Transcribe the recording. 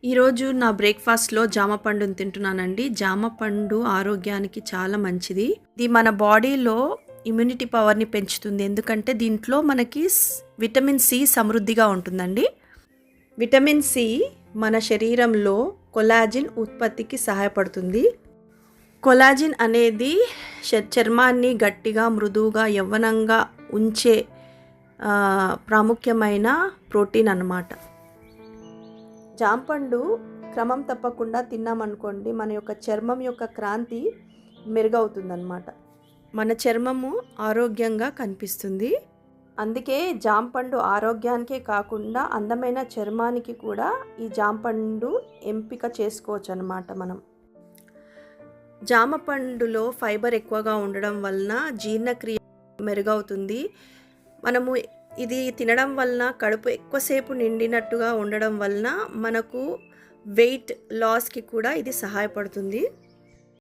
ఈరోజు నా బ్రేక్ఫాస్ట్లో జామ పండుని తింటున్నానండి. జామ పండు ఆరోగ్యానికి చాలా మంచిది. ఇది మన బాడీలో ఇమ్యూనిటీ పవర్ని పెంచుతుంది. ఎందుకంటే దీంట్లో మనకి విటమిన్ సి సమృద్ధిగా ఉంటుందండి. విటమిన్ సి మన శరీరంలో కొలాజిన్ ఉత్పత్తికి సహాయపడుతుంది. కొలాజిన్ అనేది చర్మాన్ని గట్టిగా, మృదువుగా, యవ్వనంగా ఉంచే ప్రాముఖ్యమైన ప్రోటీన్ అన్నమాట. జాంపండు క్రమం తప్పకుండా తిన్నామనుకోండి, మన యొక్క చర్మం యొక్క క్రాంతి మెరుగవుతుందన్నమాట. మన చర్మము ఆరోగ్యంగా కనిపిస్తుంది. అందుకే జాంపండు ఆరోగ్యానికే కాకుండా అందమైన చర్మానికి కూడా ఈ జాంపండు ఎంపిక చేసుకోవచ్చు అన్నమాట. మనం జామ పండులో ఫైబర్ ఎక్కువగా ఉండడం వలన జీర్ణక్రియ మెరుగవుతుంది. మనము ఇది తినడం వలన కడుపు ఎక్కువసేపు నిండినట్టుగా ఉండడం వలన మనకు వెయిట్ లాస్కి కూడా ఇది సహాయపడుతుంది.